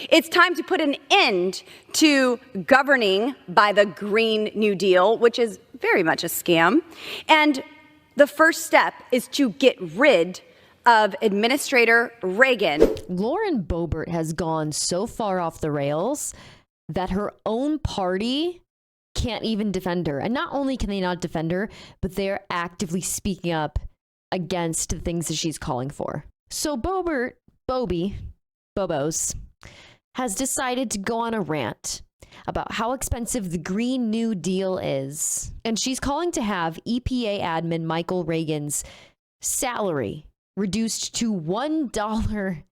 It's time to put an end to governing by the Green New Deal, which is very much a scam. And the first step is to get rid of Administrator Reagan. Lauren Boebert has gone so far off the rails that her own party can't even defend her. And not only can they not defend her, but they're actively speaking up against the things that she's calling for. So Bobos, has decided to go on a rant about how expensive the Green New Deal is. And she's calling to have EPA admin Michael Reagan's salary reduced to $1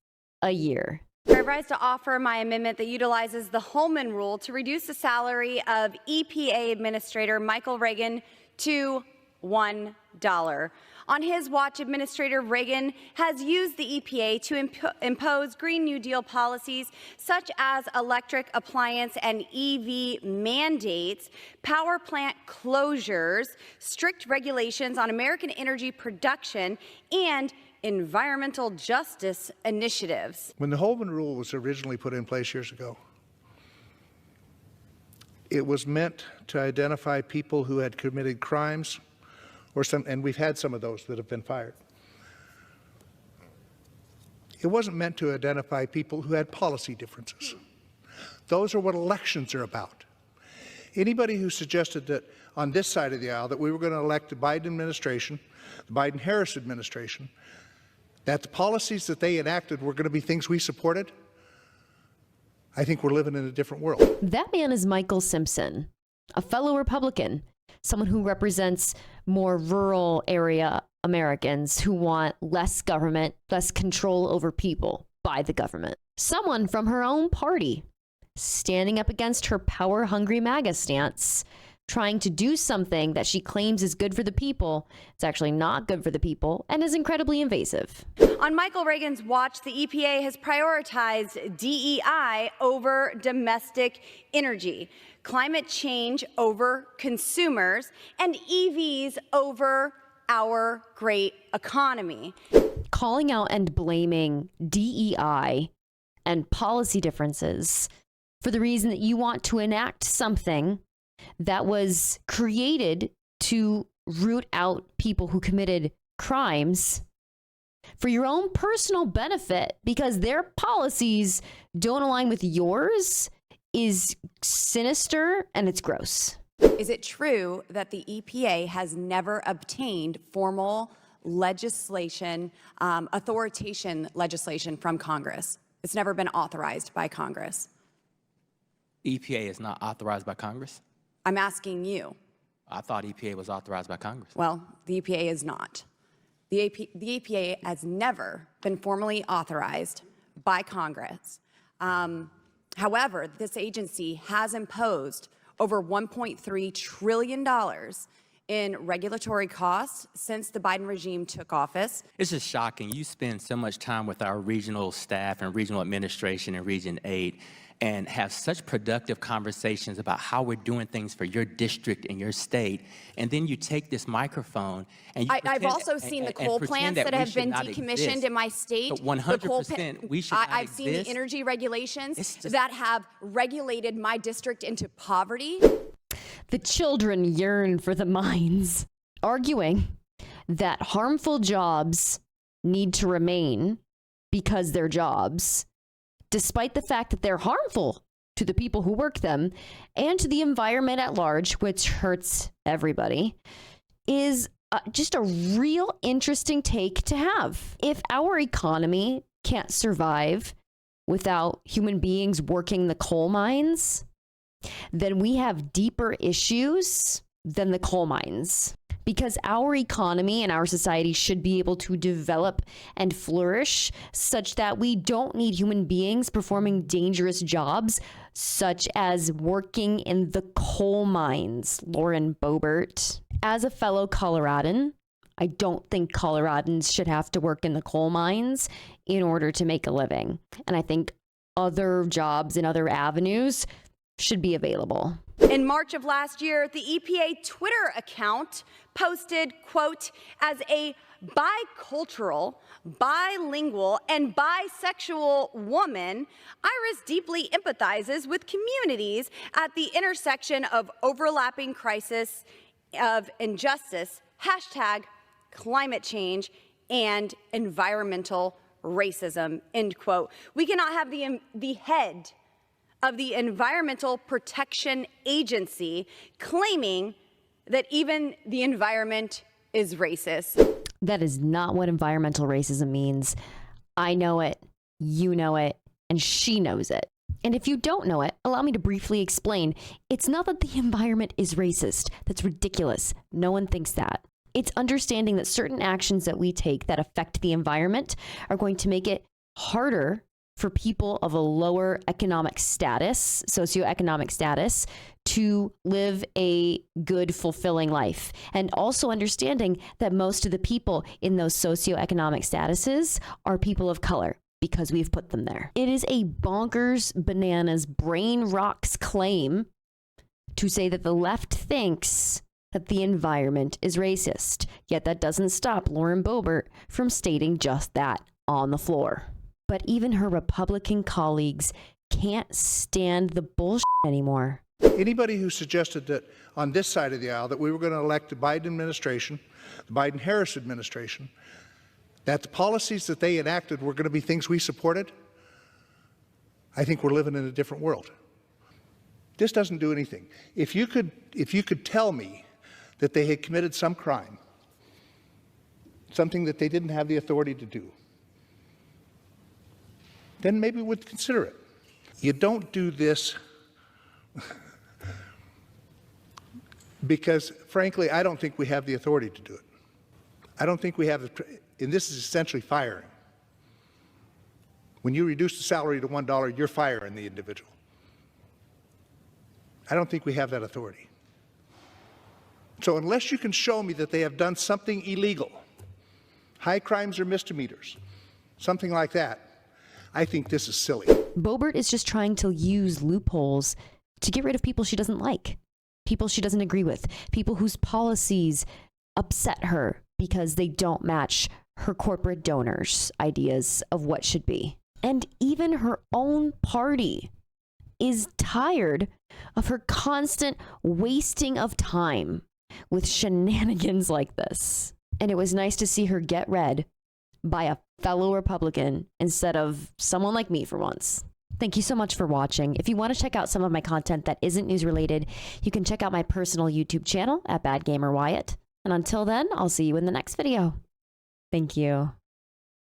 a year. I rise to offer my amendment that utilizes the Holman Rule to reduce the salary of EPA Administrator Michael Reagan to $1. On his watch, Administrator Reagan has used the EPA to impose Green New Deal policies such as electric appliance and EV mandates, power plant closures, strict regulations on American energy production, and environmental justice initiatives. When the Holman Rule was originally put in place years ago, it was meant to identify people who had committed crimes, and we've had some of those that have been fired. It wasn't meant to identify people who had policy differences. Those are what elections are about. Anybody who suggested that on this side of the aisle that we were going to elect the Biden administration, the Biden-Harris administration, that the policies that they enacted were going to be things we supported, I think we're living in a different world. That man is Michael Simpson, a fellow Republican, someone who represents more rural area Americans who want less government, less control over people by the government. Someone from her own party standing up against her power-hungry MAGA stance, trying to do something that she claims is good for the people. It's actually not good for the people and is incredibly invasive. On Michael Reagan's watch, the EPA has prioritized DEI over domestic energy, climate change over consumers, and EVs over our great economy. Calling out and blaming DEI and policy differences for the reason that you want to enact something that was created to root out people who committed crimes for your own personal benefit because their policies don't align with yours is sinister and it's gross. Is it true that the EPA has never obtained formal legislation, authorization legislation from Congress? It's never been authorized by Congress. EPA is not authorized by Congress? I'm asking you. I thought EPA was authorized by Congress. Well, the EPA is not. The EPA has never been formally authorized by Congress. However, this agency has imposed over $1.3 trillion in regulatory costs since the Biden regime took office. It's just shocking. You spend so much time with our regional staff and regional administration in Region 8 and have such productive conversations about how we're doing things for your district and your state, and then you take this microphone and you I've also seen the coal plants that have been decommissioned in my state. But 100% we should not I've seen the energy regulations that have regulated my district into poverty. The children yearn for the mines, arguing that harmful jobs need to remain because they're jobs, despite the fact that they're harmful to the people who work them and to the environment at large, which hurts everybody, is just a real interesting take to have. If our economy can't survive without human beings working the coal mines, then we have deeper issues than the coal mines. Because our economy and our society should be able to develop and flourish such that we don't need human beings performing dangerous jobs, such as working in the coal mines, Lauren Boebert. As a fellow Coloradan, I don't think Coloradans should have to work in the coal mines in order to make a living. And I think other jobs and other avenues should be available. In March of last year, the EPA Twitter account posted, quote, as a bicultural, bilingual, and bisexual woman, Iris deeply empathizes with communities at the intersection of overlapping crisis of injustice, hashtag climate change, and environmental racism, end quote. We cannot have the head of the Environmental Protection Agency claiming that even the environment is racist. That is not what environmental racism means. I know it, you know it, and she knows it. And if you don't know it, allow me to briefly explain. It's not that the environment is racist. That's ridiculous. No one thinks that. It's understanding that certain actions that we take that affect the environment are going to make it harder for people of a lower economic status, socioeconomic status, to live a good, fulfilling life. And also understanding that most of the people in those socioeconomic statuses are people of color because we've put them there. It is a bonkers, bananas, brain rocks claim to say that the left thinks that the environment is racist. Yet that doesn't stop Lauren Boebert from stating just that on the floor. But even her Republican colleagues can't stand the bullshit anymore. Anybody who suggested that on this side of the aisle that we were going to elect the Biden administration, the Biden-Harris administration, that the policies that they enacted were going to be things we supported, I think we're living in a different world. This doesn't do anything. If you could tell me that they had committed some crime, something that they didn't have the authority to do, then maybe we'd consider it. You don't do this because, frankly, I don't think we have the authority to do it. I don't think we have, and this is essentially firing. When you reduce the salary to $1, you're firing the individual. I don't think we have that authority. So unless you can show me that they have done something illegal, high crimes or misdemeanors, something like that, I think this is silly. Boebert is just trying to use loopholes to get rid of people she doesn't like, people she doesn't agree with, people whose policies upset her because they don't match her corporate donors' ideas of what should be. And even her own party is tired of her constant wasting of time with shenanigans like this. And it was nice to see her get read by a fellow Republican instead of someone like me for once. Thank you so much for watching. If you want to check out some of my content that isn't news related, you can check out my personal YouTube channel at Bad Gamer Wyatt. And until then, I'll see you in the next video. Thank you.